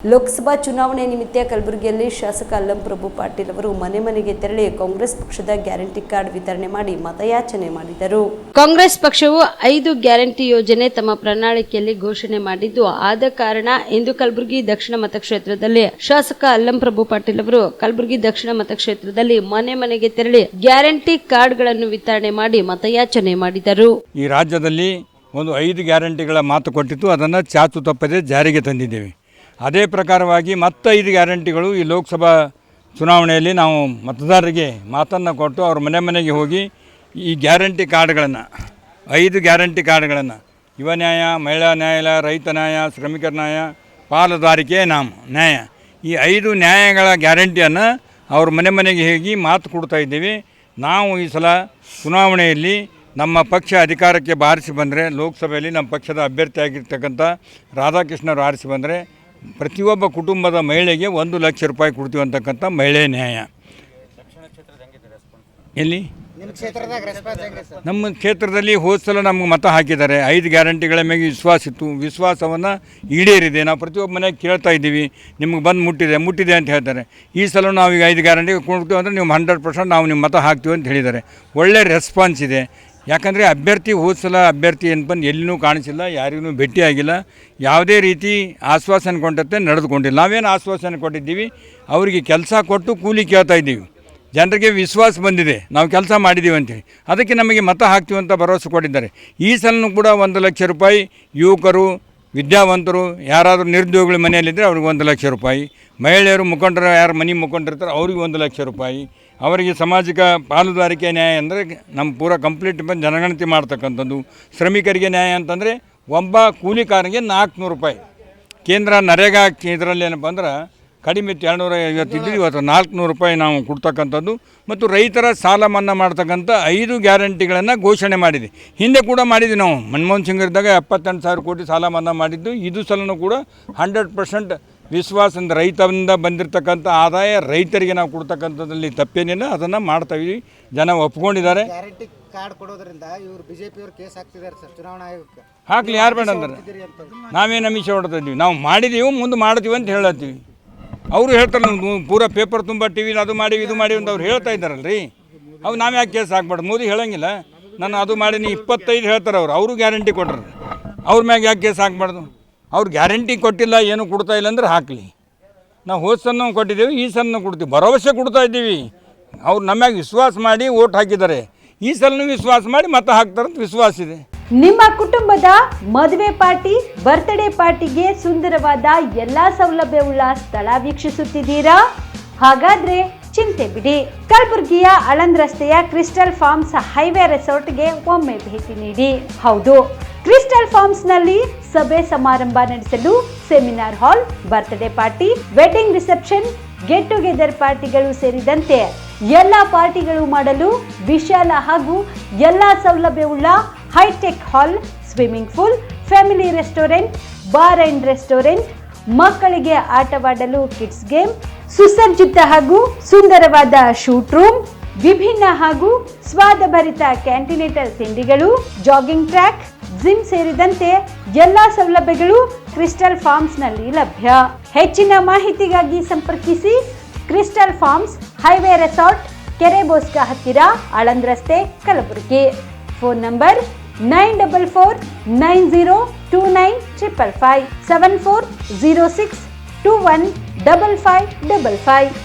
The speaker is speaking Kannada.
ಲೋಕಸಭಾ ಚುನಾವಣೆ ನಿಮಿತ್ತ ಕಲಬುರಗಿಯಲ್ಲಿ ಶಾಸಕ ಅಲ್ಲಂ ಪ್ರಭು ಪಾಟೀಲ್ ಅವರು ಮನೆ ಮನೆಗೆ ತೆರಳಿ ಕಾಂಗ್ರೆಸ್ ಪಕ್ಷದ ಗ್ಯಾರಂಟಿ ಕಾರ್ಡ್ ವಿತರಣೆ ಮಾಡಿ ಮತಯಾಚನೆ ಮಾಡಿದರು. ಕಾಂಗ್ರೆಸ್ ಪಕ್ಷವು 5 ಗ್ಯಾರಂಟಿ ಯೋಜನೆ ತಮ್ಮ ಪ್ರಣಾಳಿಕೆಯಲ್ಲಿ ಘೋಷಣೆ ಮಾಡಿದ್ದು, ಆದ ಕಾರಣ ಇಂದು ಕಲಬುರಗಿ ದಕ್ಷಿಣ ಮತಕ್ಷೇತ್ರದಲ್ಲಿ ಶಾಸಕ ಅಲ್ಲಂ ಪ್ರಭು ಪಾಟೀಲ್ ಅವರು ಕಲಬುರಗಿ ದಕ್ಷಿಣ ಮತಕ್ಷೇತ್ರದಲ್ಲಿ ಮನೆ ಮನೆಗೆ ತೆರಳಿ ಗ್ಯಾರಂಟಿ ಕಾರ್ಡ್ಗಳನ್ನು ವಿತರಣೆ ಮಾಡಿ ಮತಯಾಚನೆ ಮಾಡಿದರು. ಈ ರಾಜ್ಯದಲ್ಲಿ ಒಂದು 5 ಗ್ಯಾರಂಟಿಗಳ ಮಾತು ಕೊಟ್ಟಿತ್ತು, ಅದನ್ನು ಚಾಚು ತಪ್ಪದೆ ಜಾರಿಗೆ ತಂದಿದ್ದೇವೆ. ಅದೇ ಪ್ರಕಾರವಾಗಿ ಮತ್ತೆ 5 ಗ್ಯಾರಂಟಿಗಳು ಈ ಲೋಕಸಭಾ ಚುನಾವಣೆಯಲ್ಲಿ ನಾವು ಮತದಾರರಿಗೆ ಮಾತನ್ನು ಕೊಟ್ಟು ಅವ್ರ ಮನೆ ಮನೆಗೆ ಹೋಗಿ ಈ ಗ್ಯಾರಂಟಿ ಕಾರ್ಡ್ಗಳನ್ನು 5 ಗ್ಯಾರಂಟಿ ಕಾರ್ಡ್ಗಳನ್ನು ಯುವ ನ್ಯಾಯ, ಮಹಿಳಾ ನ್ಯಾಯಾಲಯ, ರೈತ ನ್ಯಾಯ, ಶ್ರಮಿಕರ ನ್ಯಾಯ, ಪಾಲುದಾರಿಕೆ ನ್ಯಾಯ, ಈ 5 ನ್ಯಾಯಗಳ ಗ್ಯಾರಂಟಿಯನ್ನು ಅವ್ರ ಮನೆ ಮನೆಗೆ ಹೋಗಿ ಮಾತು ಕೊಡ್ತಾ ಇದ್ದೀವಿ. ನಾವು ಈ ಸಲ ಚುನಾವಣೆಯಲ್ಲಿ ನಮ್ಮ ಪಕ್ಷ ಅಧಿಕಾರಕ್ಕೆ ಬಾರಿಸಿ ಬಂದರೆ, ಲೋಕಸಭೆಯಲ್ಲಿ ನಮ್ಮ ಪಕ್ಷದ ಅಭ್ಯರ್ಥಿಯಾಗಿರ್ತಕ್ಕಂಥ ರಾಧಾಕೃಷ್ಣರು ಆರಿಸಿ ಬಂದರೆ ಪ್ರತಿಯೊಬ್ಬ ಕುಟುಂಬದ ಮಹಿಳೆಗೆ 1 ಲಕ್ಷ ರೂಪಾಯಿ ಕೊಡ್ತೀವಿ ಅಂತಕ್ಕಂಥ ಮಹಿಳೆ ನ್ಯಾಯ. ಎಲ್ಲಿ ನಮ್ಮ ಕ್ಷೇತ್ರದಲ್ಲಿ ಹೋದ ಸಲ ನಮ್ಗೆ ಮತ ಹಾಕಿದ್ದಾರೆ. 5 ಗ್ಯಾರಂಟಿಗಳ ಮೇಲೆ ವಿಶ್ವಾಸ ಇತ್ತು, ವಿಶ್ವಾಸವನ್ನು ಈಡೇರಿದೆ. ನಾವು ಪ್ರತಿಯೊಬ್ಬ ಮನೆಗೆ ಕೇಳ್ತಾ ಇದ್ದೀವಿ, ನಿಮ್ಗೆ ಬಂದು ಮುಟ್ಟಿದೆ ಅಂತ ಹೇಳ್ತಾರೆ. ಈ ಸಲ ನಾವು ಈಗ 5 ಗ್ಯಾರಂಟಿ ಕೊಡ್ತೀವಿ ಅಂದರೆ ನೀವು 100% ನಾವು ನಿಮ್ಮ ಮತ ಹಾಕ್ತೀವಿ ಅಂತ ಹೇಳಿದ್ದಾರೆ. ಒಳ್ಳೆ ರೆಸ್ಪಾನ್ಸ್ ಇದೆ. ಯಾಕಂದರೆ ಅಭ್ಯರ್ಥಿ ಹೋದ ಸಲ ಅಭ್ಯರ್ಥಿ ಏನು ಬಂದು ಎಲ್ಲಿನೂ ಕಾಣಿಸಿಲ್ಲ, ಯಾರಿಗೂ ಭೇಟಿಯಾಗಿಲ್ಲ, ಯಾವುದೇ ರೀತಿ ಆಶ್ವಾಸನೆ ಕೊಟ್ಟಂತೆ ನಡೆದುಕೊಂಡಿಲ್ಲ. ನಾವೇನು ಆಶ್ವಾಸನೆ ಕೊಟ್ಟಿದ್ದೀವಿ, ಅವರಿಗೆ ಕೆಲಸ ಕೊಟ್ಟು ಕೂಲಿ ಕೇಳ್ತಾ ಇದ್ದೀವಿ. ಜನರಿಗೆ ವಿಶ್ವಾಸ ಬಂದಿದೆ, ನಾವು ಕೆಲಸ ಮಾಡಿದ್ದೀವಿ ಅಂತೇಳಿ, ಅದಕ್ಕೆ ನಮಗೆ ಮತ ಹಾಕ್ತೀವಿ ಅಂತ ಭರವಸೆ ಕೊಟ್ಟಿದ್ದಾರೆ. ಈ ಸಲನೂ ಕೂಡ 1 ಲಕ್ಷ ರೂಪಾಯಿ ಯುವಕರು, ವಿದ್ಯಾವಂತರು, ಯಾರಾದರೂ ನಿರುದ್ಯೋಗಿಗಳ ಮನೆಯಲ್ಲಿದ್ದರೆ ಅವ್ರಿಗೆ 1 ಲಕ್ಷ ರೂಪಾಯಿ, ಮಹಿಳೆಯರು ಮುಖಂಡರು ಯಾರು ಮನೆ ಮುಖಂಡರಿರ್ತಾರೆ ಅವ್ರಿಗೆ 1 ಲಕ್ಷ ರೂಪಾಯಿ, ಅವರಿಗೆ ಸಾಮಾಜಿಕ ಪಾಲುದಾರಿಕೆ ನ್ಯಾಯ ಅಂದರೆ ನಮ್ಮ ಪೂರ ಕಂಪ್ಲೀಟ್ ಬಂದು ಜನಗಣತಿ ಮಾಡ್ತಕ್ಕಂಥದ್ದು. ಶ್ರಮಿಕರಿಗೆ ನ್ಯಾಯ ಅಂತಂದರೆ ಒಬ್ಬ ಕೂಲಿಕಾರನಿಗೆ 400 ರೂಪಾಯಿ. ಕೇಂದ್ರ ನರೇಗಾ ಇದರಲ್ಲಿ ಏನಪ್ಪ ಅಂದ್ರೆ ಕಡಿಮೆ 250 ಇದ್ದು ಇವತ್ತು 400 ರೂಪಾಯಿ ನಾವು ಕೊಡ್ತಕ್ಕಂಥದ್ದು. ಮತ್ತು ರೈತರ ಸಾಲ ಮನ್ನಾ ಮಾಡ್ತಕ್ಕಂಥ 5 ಗ್ಯಾರಂಟಿಗಳನ್ನು ಘೋಷಣೆ ಮಾಡಿದೆ. ಹಿಂದೆ ಕೂಡ ಮಾಡಿದ್ವಿ ನಾವು. ಮನಮೋಹನ್ ಸಿಂಗ್ ಇದ್ದಾಗ 78,000 ಕೋಟಿ ಸಾಲ ಮನ್ನಾ ಮಾಡಿದ್ದು. ಇದು ಸಲನೂ ಕೂಡ 100% ವಿಶ್ವಾಸದಿಂದ ರೈತರಿಂದ ಬಂದಿರತಕ್ಕಂಥ ಆದಾಯ ರೈತರಿಗೆ ನಾವು ಕೊಡ್ತಕ್ಕಂಥದ್ರಲ್ಲಿ ತಪ್ಪೇನಿಲ್ಲ, ಅದನ್ನು ಮಾಡ್ತಾಯಿದ್ವಿ. ಜನ ಒಪ್ಕೊಂಡಿದ್ದಾರೆ. ಗ್ಯಾರಂಟಿ ಕಾರ್ಡ್ ಕೊಡೋದ್ರಿಂದ ಇವರು ಬಿಜೆಪಿಯವರು ಕೇಸ್ ಹಾಕ್ತಿದ್ದಾರೆ ಸರ್ ಚುನಾವಣಾ ಆಯೋಗಕ್ಕೆ. ಹಾಕ್ಲಿ, ಯಾರು ಬೇಡ ಅಂದ್ರೆ ನಾವೇನು ಅಮಿಷ ಹೊಡ್ತಾ ಇದ್ದೀವಿ. ನಾವು ಮಾಡಿದ್ದೀವಿ, ಮುಂದೆ ಮಾಡ್ತೀವಿ ಅಂತ ಹೇಳತ್ತೀವಿ. ಅವರು ಹೇಳ್ತಾರೆ ನಾವು ಪೂರ ಪೇಪರ್ ತುಂಬ ಟಿ ವಿ ಅದು ಮಾಡಿ ಇದು ಮಾಡಿ ಅಂತ ಅವ್ರು ಹೇಳ್ತಾ ಇದ್ದಾರಲ್ರಿ. ಅವು ನಾವು ಯಾಕೆ ಕೇಸ್ ಹಾಕ್ಬಾರ್ದು? ಮೋದಿ ಹೇಳೋಂಗಿಲ್ಲ, ನಾನು ಅದು ಮಾಡೀನಿ 25 ಹೇಳ್ತಾರೆ ಅವರು ಗ್ಯಾರಂಟಿ ಕೊಟ್ಟರು. ಅವ್ರ ಮ್ಯಾಗೆ ಯಾಕೆ ಕೇಸ್ ಹಾಕ್ಬಾರ್ದು? ಅವ್ರು ಗ್ಯಾರಂಟಿ ಕೊಟ್ಟಿಲ್ಲ, ಏನು ಕೊಡ್ತಾ ಇಲ್ಲ ಅಂದ್ರೆ ಹಾಕಲಿ. ನಾವು ಹೋದ ಸಲ ಕೊಟ್ಟಿದ್ದೇವೆ, ಈ ಸಲ ಕೊಡ್ತೀವಿ, ಭರವಸೆ ಕೊಡ್ತಾ ಇದ್ದೀವಿ. ಅವ್ರು ನಮ್ಯಾಗ ವಿಶ್ವಾಸ ಮಾಡಿ ಓಟ್ ಹಾಕಿದ್ದಾರೆ. ಈ ಸಲನೂ ವಿಶ್ವಾಸ ಮಾಡಿ ಮತ ಹಾಕ್ತಾರಂತ ವಿಶ್ವಾಸ ಇದೆ. ನಿಮ್ಮ ಕುಟುಂಬದ ಮದುವೆ ಪಾರ್ಟಿ, ಬರ್ತ್ಡೇ ಪಾರ್ಟಿಗೆ ಸುಂದರವಾದ ಎಲ್ಲಾ ಸೌಲಭ್ಯವುಳ್ಳ ಸ್ಥಳ ವೀಕ್ಷಿಸುತ್ತಿದ್ದೀರಾ? ಹಾಗಾದ್ರೆ ಚಿಂತೆ ಬಿಡಿ. ಕಲಬುರಗಿಯ ಆಳಂದ್ ರಸ್ತೆಯ ಕ್ರಿಸ್ಟಲ್ ಫಾರ್ಮ್ಸ್ ಹೈವೇ ರೆಸಾರ್ಟ್ಗೆ ಒಮ್ಮೆ ಭೇಟಿ ನೀಡಿ. ಹೌದು, ಕ್ರಿಸ್ಟಲ್ ಫಾರ್ಮ್ಸ್ ನಲ್ಲಿ ಸಭೆ ಸಮಾರಂಭ ನಡೆಸಲು seminar hall, birthday party, wedding reception, get together ಪಾರ್ಟಿಗಳು ಸೇರಿದಂತೆ ಎಲ್ಲ ಪಾರ್ಟಿಗಳು ಮಾಡಲು ವಿಶಾಲ ಹಾಗೂ ಎಲ್ಲ ಸೌಲಭ್ಯವುಳ್ಳ hi tech hall, swimming pool, family restaurant, bar and restaurant, ಮಕ್ಕಳಿಗೆ ಆಟವಾಡಲು ಕಿಡ್ಸ್ ಗೇಮ್, ಸುಸಜ್ಜಿತ ಹಾಗೂ ಸುಂದರವಾದ ಶೂಟ್ ರೂಮ್, ವಿಭಿನ್ನ ಹಾಗೂ ಸ್ವಾದಭರಿತ ಕ್ಯಾಂಟಿನೆಂಟಲ್ ತಿಂಡಿಗಳು, ಜಾಗಿಂಗ್ ಟ್ರ್ಯಾಕ್, ಜಿಮ್ ಸೇರಿದಂತೆ ಎಲ್ಲಾ ಸೌಲಭ್ಯಗಳು ಕ್ರಿಸ್ಟಲ್ ಫಾರ್ಮ್ಸ್ ನಲ್ಲಿ ಲಭ್ಯ. ಹೆಚ್ಚಿನ ಮಾಹಿತಿಗಾಗಿ ಸಂಪರ್ಕಿಸಿ ಕ್ರಿಸ್ಟಲ್ ಫಾರ್ಮ್ಸ್ ಹೈವೇ ರೆಸಾರ್ಟ್, ಕೆರೆ ಬೋಸ್ಕ ಹತ್ತಿರ, ಆಳಂದ್ ರಸ್ತೆ, ಕಲಬುರಗಿ. Phone number 9449029555 7406215555.